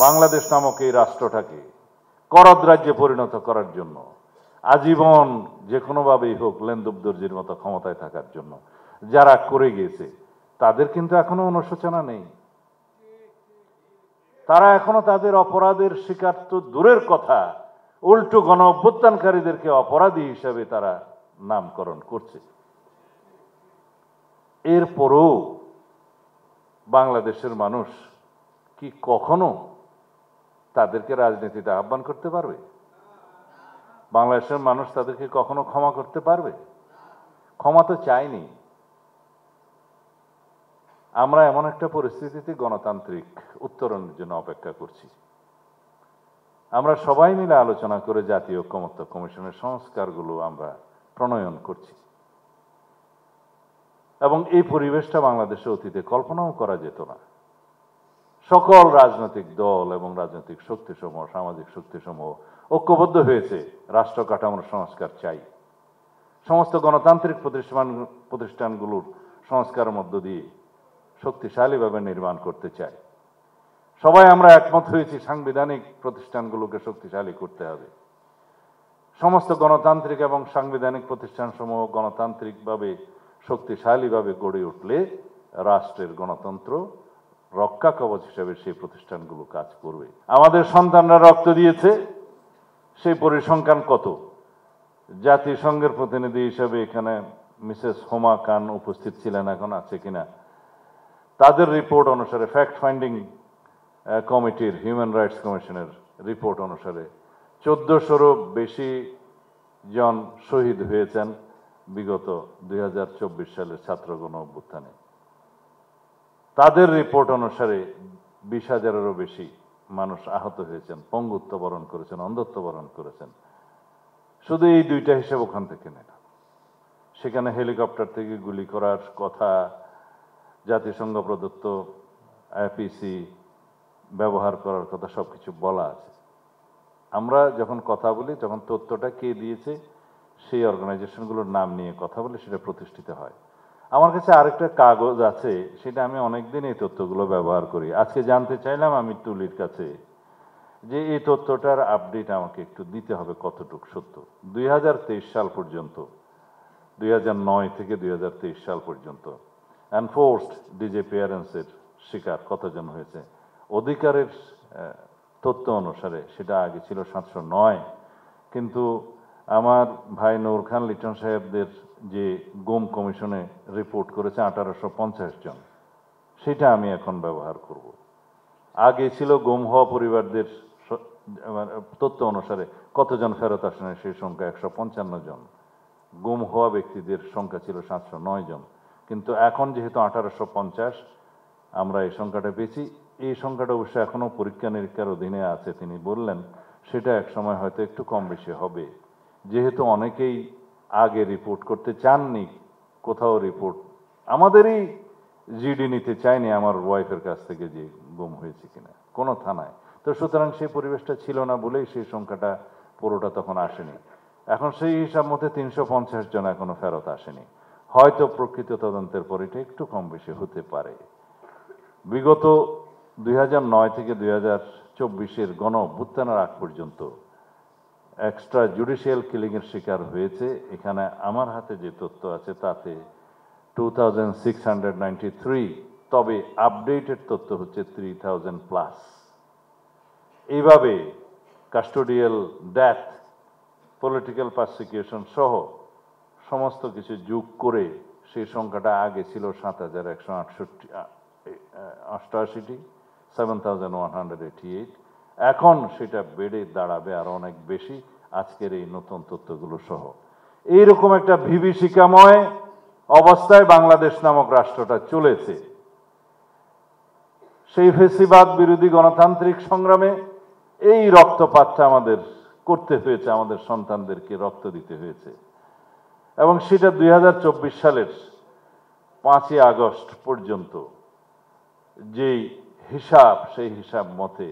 বাংলাদেশ নামক এই রাষ্ট্রটাকে করদ রাজ্যে পরিণত করার জন্য, আজীবন যে কোনোভাবেই হোক লেন্দুবদর্জির মতো ক্ষমতায় থাকার জন্য যারা করে গিয়েছে, তাদের কিন্তু এখনো অনুশোচনা নেই। তারা এখনো তাদের অপরাধের স্বীকার তো দূরের কথা, উল্টো গণ অভ্যুত্থানকারীদেরকে অপরাধী হিসাবে তারা নামকরণ করছে। এরপরও বাংলাদেশের মানুষ কি কখনো তাদেরকে রাজনীতিতে আহ্বান করতে পারবে? বাংলাদেশের মানুষ তাদেরকে কখনো ক্ষমা করতে পারবে? ক্ষমা তো চায়নি। আমরা এমন একটা পরিস্থিতিতে গণতান্ত্রিক উত্তরণের জন্য অপেক্ষা করছি। আমরা সবাই মিলে আলোচনা করে জাতীয় ঐকমত্য কমিশনের সংস্কারগুলো আমরা প্রণয়ন করছি, এবং এই পরিবেশটা বাংলাদেশে অতীতে কল্পনাও করা যেত না। সকল রাজনৈতিক দল এবং রাজনৈতিক শক্তিসমূহ, সামাজিক শক্তিসমূহ ঐক্যবদ্ধ হয়েছে রাষ্ট্র কাঠামোর সংস্কার চাই। সমস্ত গণতান্ত্রিক প্রতিষ্ঠানগুলোর সংস্কারের মধ্য দিয়ে শক্তিশালীভাবে নির্মাণ করতে চাই। সবাই আমরা একমত হয়েছি সাংবিধানিক প্রতিষ্ঠানগুলোকে শক্তিশালী করতে হবে। সমস্ত গণতান্ত্রিক এবং সাংবিধানিক প্রতিষ্ঠানসমূহ গণতান্ত্রিকভাবে শক্তিশালীভাবে গড়ে উঠলে রাষ্ট্রের গণতন্ত্র রক্ষা কবচ হিসেবে সেই প্রতিষ্ঠানগুলো কাজ করবে। আমাদের সন্তানরা রক্ত দিয়েছে, সেই পরিসংখ্যান কত? জাতিসংঘের প্রতিনিধি হিসেবে এখানে মিসেস হোমা খান উপস্থিত ছিলেন, এখন আছে কিনা, তাদের রিপোর্ট অনুসারে, ফ্যাক্ট ফাইন্ডিং কমিটির, হিউম্যান রাইটস কমিশনের রিপোর্ট অনুসারে 1400-রও বেশি জন শহীদ হয়েছেন বিগত 2024 সালের ছাত্র গণ অভ্যুত্থানে। তাদের রিপোর্ট অনুসারে 20,000-এরও বেশি মানুষ আহত হয়েছেন, পঙ্গুত্ব বরণ করেছেন, অন্ধত্ব বরণ করেছেন। শুধু এই দুইটা হিসেব ওখান থেকে নেন। সেখানে হেলিকপ্টার থেকে গুলি করার কথা, জাতিসংঘ প্রদত্ত আইপিসি ব্যবহার করার কথা সবকিছু বলা আছে। আমরা যখন কথা বলি তখন তথ্যটা কে দিয়েছে সেই অর্গানাইজেশনগুলোর নাম নিয়ে কথা বলে সেটা প্রতিষ্ঠিত হয়। আমার কাছে আরেকটা কাগজ আছে, সেটা আমি অনেকদিন এই তথ্যগুলো ব্যবহার করি। আজকে জানতে চাইলাম আমি তুলির কাছে যে এই তথ্যটার আপডেট আমাকে একটু দিতে হবে কতটুকু সত্য। 2023 সাল পর্যন্ত, 2009 থেকে 2023 সাল পর্যন্ত এনফোর্সড ডিসঅ্যাপিয়ারেন্সের শিকার কতজন হয়েছে, অধিকারের তথ্য অনুসারে সেটা আগে ছিল 709, কিন্তু আমার ভাই নূর খান লিটন সাহেবদের যে গুম কমিশনে রিপোর্ট করেছে 1850 জন, সেটা আমি এখন ব্যবহার করব। আগে ছিল গুম হওয়া পরিবারদের তথ্য অনুসারে কতজন ফেরত আসেন, সেই সংখ্যা 155 জন। গুম হওয়া ব্যক্তিদের সংখ্যা ছিল 709 জন, কিন্তু এখন যেহেতু 1850 আমরা এই সংখ্যাটা পেয়েছি। এই সংখ্যাটা অবশ্য এখনো পরীক্ষা নিরীক্ষার অধীনে আছে। তিনি বললেন সেটা এক সময় হয়তো একটু কম বেশি হবে, যেহেতু অনেকেই আগে রিপোর্ট করতে চাননি, কোথাও রিপোর্ট আমাদেরই জিডি নিতে চায়নি আমার ওয়াইফের কাছ থেকে যে গুম হয়েছে কিনা কোনো থানায়। তো সুতরাং সেই পরিবেশটা ছিল না বলেই সেই সংখ্যাটা পুরোটা তখন আসেনি। এখন সেই হিসাব মতে 350 জন এখনো ফেরত আসেনি। হয়তো প্রকৃত তদন্তের পর এটা একটু কম বেশি হতে পারে। বিগত 2009 থেকে 2024-এর গণ অভ্যুত্থানের আগ পর্যন্ত এক্সট্রা জুডিশিয়াল কিলিংয়ের শিকার হয়েছে, এখানে আমার হাতে যে তথ্য আছে তাতে 2693, তবে আপডেটেড তথ্য হচ্ছে 3000+। এইভাবে কাস্টোডিয়াল ডেথ, পলিটিক্যাল পারসিকিউশন সহ সমস্ত কিছু যোগ করে সেই সংখ্যাটা আগে ছিল 7188, 7188। এখন সেটা বেড়ে দাঁড়াবে আরো অনেক বেশি আজকের এই নতুন তথ্যগুলো সহ। এইরকম একটা বিভীষিকাময় অবস্থায় বাংলাদেশ নামক রাষ্ট্রটা চলেছে। সেই ফেসিবাদ বিরোধী গণতান্ত্রিক সংগ্রামে এই রক্তপাতটা আমাদের করতে হয়েছে, আমাদের সন্তানদেরকে রক্ত দিতে হয়েছে, এবং সেটা 2024 সালের 5ই আগস্ট পর্যন্ত যেই হিসাব, সেই হিসাব মতে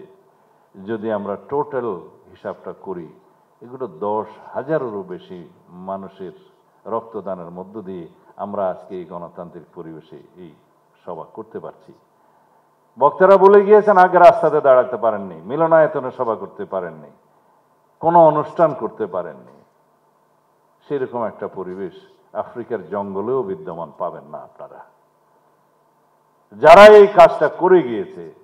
যদি আমরা টোটাল হিসাবটা করি, এগুলো 10,000-এরও বেশি মানুষের রক্তদানের মধ্য দিয়ে আমরা আজকে এই গণতান্ত্রিক পরিবেশে এই সভা করতে পারছি। বক্তারা বলে গিয়েছেন আগে রাস্তাতে দাঁড়াতে পারেননি, মিলনায়তনে সভা করতে পারেননি, কোনো অনুষ্ঠান করতে পারেননি। সেরকম একটা পরিবেশ আফ্রিকার জঙ্গলেও বিদ্যমান পাবেন না আপনারা। যারা এই কাজটা করে গিয়েছে